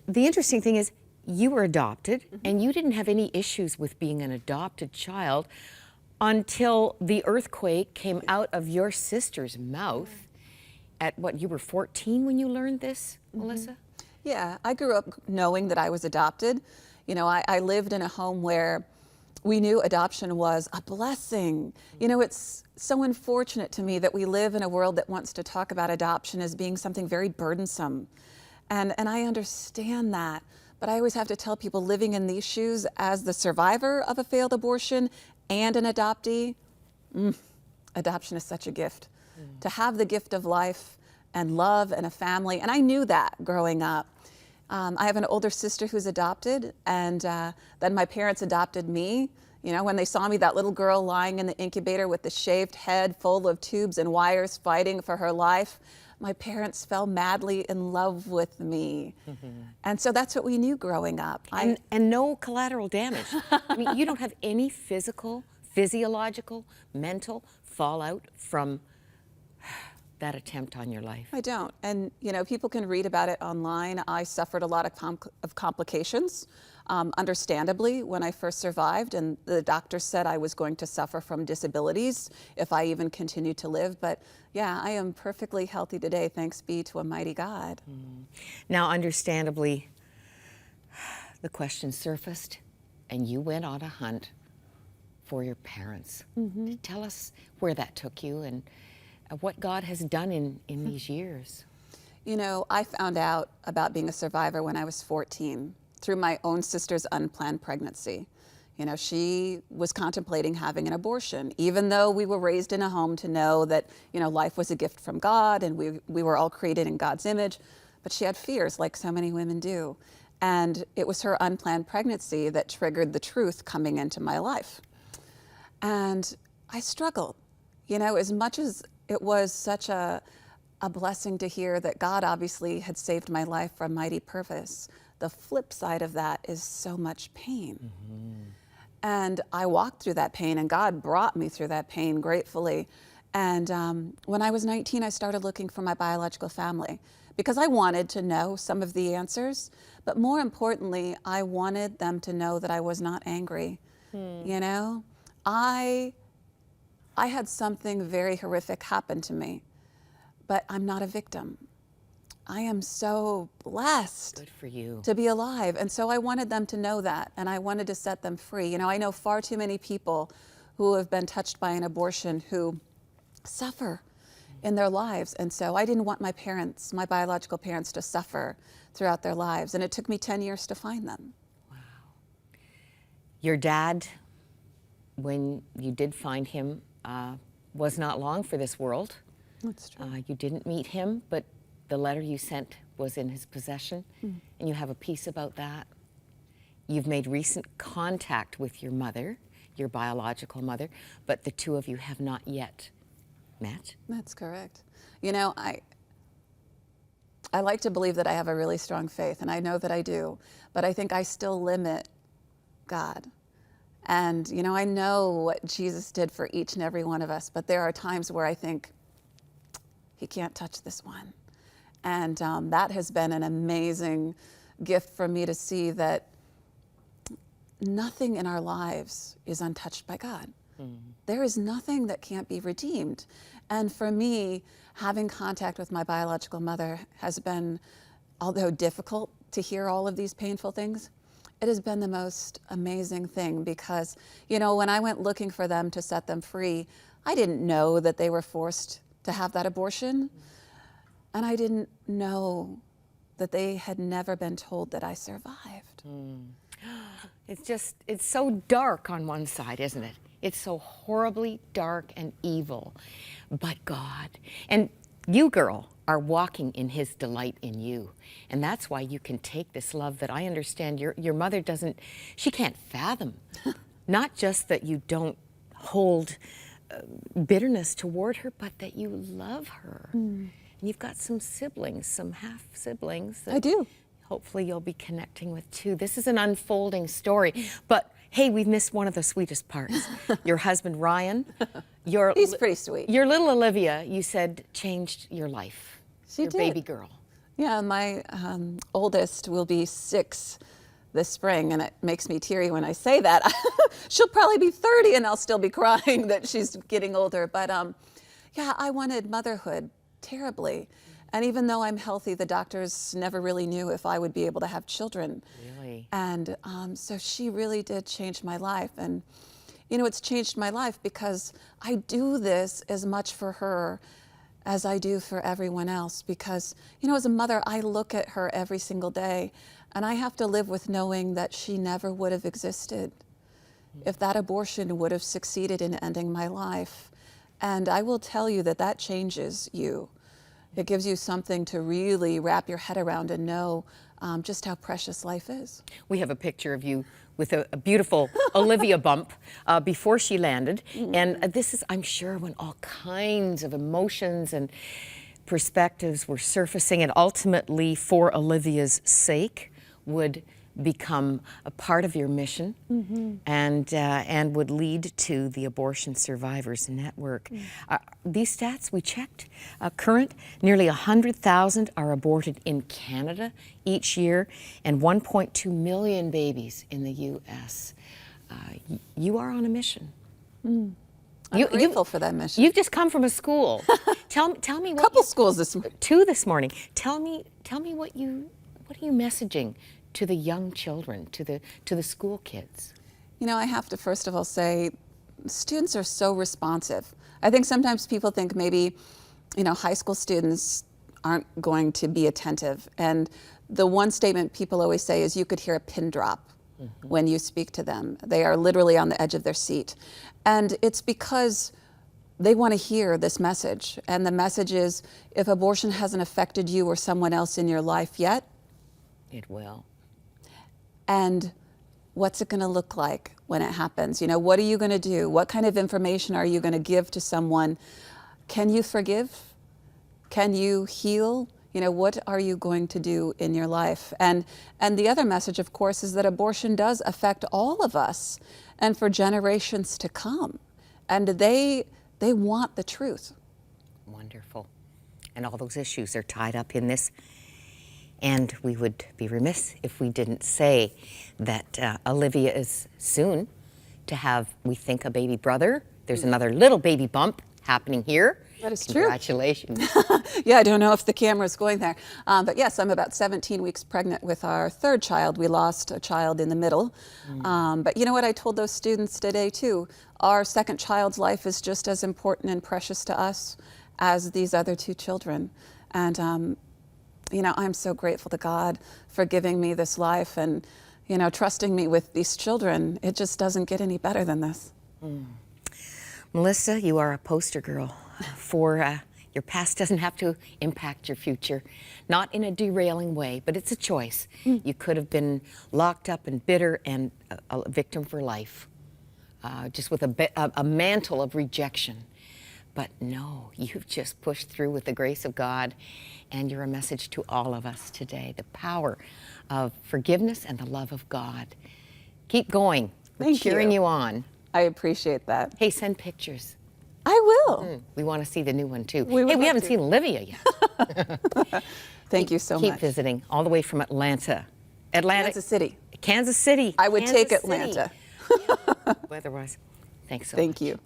the interesting thing is you were adopted and you didn't have any issues with being an adopted child until the earthquake came out of your sister's mouth at what, you were 14 when you learned this, Melissa? Yeah, I grew up knowing that I was adopted. You know, I lived in a home where we knew adoption was a blessing. You know, it's so unfortunate to me that we live in a world that wants to talk about adoption as being something very burdensome. And I understand that, but I always have to tell people living in these shoes as the survivor of a failed abortion and an adoptee, adoption is such a gift. To have the gift of life and love and a family, and I knew that growing up. I have an older sister who's adopted, and then my parents adopted me. You know, when they saw me, that little girl lying in the incubator with the shaved head full of tubes and wires fighting for her life, my parents fell madly in love with me. And so that's what we knew growing up. And no collateral damage. I mean, you don't have any physical, physiological, mental fallout from that attempt on your life. I don't. And, you know, people can read about it online. I suffered a lot of complications, understandably, when I first survived. And the doctor said I was going to suffer from disabilities if I even continued to live. But yeah, I am perfectly healthy today, thanks be to a mighty God. Now, understandably, the question surfaced and you went on a hunt for your parents. Tell us where that took you and what God has done in these years. You know, I found out about being a survivor when I was 14 through my own sister's unplanned pregnancy. You know, she was contemplating having an abortion, even though we were raised in a home to know that, you know, life was a gift from God and we were all created in God's image. But she had fears, like so many women do. And it was her unplanned pregnancy that triggered the truth coming into my life. And I struggled, you know, as much as it was such a blessing to hear that God obviously had saved my life for a mighty purpose. The flip side of that is so much pain. And I walked through that pain, and God brought me through that pain gratefully. And when I was 19, I started looking for my biological family because I wanted to know some of the answers. But more importantly, I wanted them to know that I was not angry. You know, I had something very horrific happen to me, but I'm not a victim. I am so blessed. Good for you. To be alive. And so I wanted them to know that, and I wanted to set them free. You know, I know far too many people who have been touched by an abortion who suffer in their lives. And so I didn't want my parents, my biological parents, to suffer throughout their lives. And it took me 10 years to find them. Wow. Your dad, when you did find him, was not long for this world. That's true. You didn't meet him, but the letter you sent was in his possession, and you have a piece about that. You've made recent contact with your mother, your biological mother, but the two of you have not yet met. That's correct. You know, I like to believe that I have a really strong faith, and I know that I do, but I think I still limit God. And, you know, I know what Jesus did for each and every one of us, but there are times where I think, he can't touch this one. And that has been an amazing gift for me to see that nothing in our lives is untouched by God. There is nothing that can't be redeemed. And for me, having contact with my biological mother has been, although difficult to hear all of these painful things, it has been the most amazing thing because, you know, when I went looking for them to set them free, I didn't know that they were forced to have that abortion. And I didn't know that they had never been told that I survived. It's so dark on one side, isn't it? It's so horribly dark and evil. But God, and you, girl, are walking in his delight in you. And that's why you can take this love that I understand your mother doesn't, she can't fathom. Not just that you don't hold bitterness toward her, but that you love her. And you've got some siblings, some half siblings. I do. Hopefully you'll be connecting with too. This is an unfolding story, but hey, we've missed one of the sweetest parts. Your husband, Ryan, he's pretty sweet. Your little Olivia, you said, changed your life. She your did. Baby girl. Yeah, my oldest will be 6 this spring, and it makes me teary when I say that. She'll probably be 30 and I'll still be crying that she's getting older. But yeah, I wanted motherhood terribly. And even though I'm healthy, the doctors never really knew if I would be able to have children. Really? And so she really did change my life. And, you know, it's changed my life because I do this as much for her as I do for everyone else. Because, you know, as a mother, I look at her every single day and I have to live with knowing that she never would have existed if that abortion would have succeeded in ending my life. And I will tell you that that changes you. It gives you something to really wrap your head around and know just how precious life is. We have a picture of you with a beautiful Olivia bump before she landed. And this is, I'm sure, when all kinds of emotions and perspectives were surfacing, and ultimately, for Olivia's sake, would become a part of your mission and would lead to the Abortion Survivors Network. These stats we checked, current, nearly 100,000 are aborted in Canada each year, and 1.2 million babies in the U.S. You are on a mission. I'm grateful for that mission. You've just come from a school. Tell me what Couple schools this morning. 2 this morning. Tell me what are you messaging to the young children, to the school kids? You know, I have to first of all say, students are so responsive. I think sometimes people think maybe, you know, high school students aren't going to be attentive. And the one statement people always say is you could hear a pin drop when you speak to them. They are literally on the edge of their seat. And it's because they want to hear this message. And the message is, if abortion hasn't affected you or someone else in your life yet, It will. and what's it going to look like when it happens? You know, what are you going to do? What kind of information are you going to give to someone? Can you forgive? Can you heal? You know, what are you going to do in your life? And the other message, of course, is that abortion does affect all of us and for generations to come. And they want the truth. Wonderful. And all those issues are tied up in this. And we would be remiss if we didn't say that Olivia is soon to have, we think, a baby brother. There's another little baby bump happening here. That is true. Congratulations. Yeah, I don't know if the camera's going there. But yes, I'm about 17 weeks pregnant with our 3rd child. We lost a child in the middle. But you know what I told those students today too? Our 2nd child's life is just as important and precious to us as these other 2 children. And you know, I'm so grateful to God for giving me this life and, you know, trusting me with these children. It just doesn't get any better than this. Melissa, you are a poster girl for your past doesn't have to impact your future, not in a derailing way, but it's a choice. You could have been locked up and bitter and a victim for life, just with a mantle of rejection. But no, you've just pushed through with the grace of God, and you're a message to all of us today, the power of forgiveness and the love of God. Keep going. We're cheering you on. I appreciate that. Hey, send pictures. I will. We want to see the new one too. We We haven't seen Olivia yet. Thank you so much. Keep visiting all the way from Atlanta. Kansas City. Kansas City. I would Kansas take City. Atlanta. Weather-wise. Thanks so much. Thank you.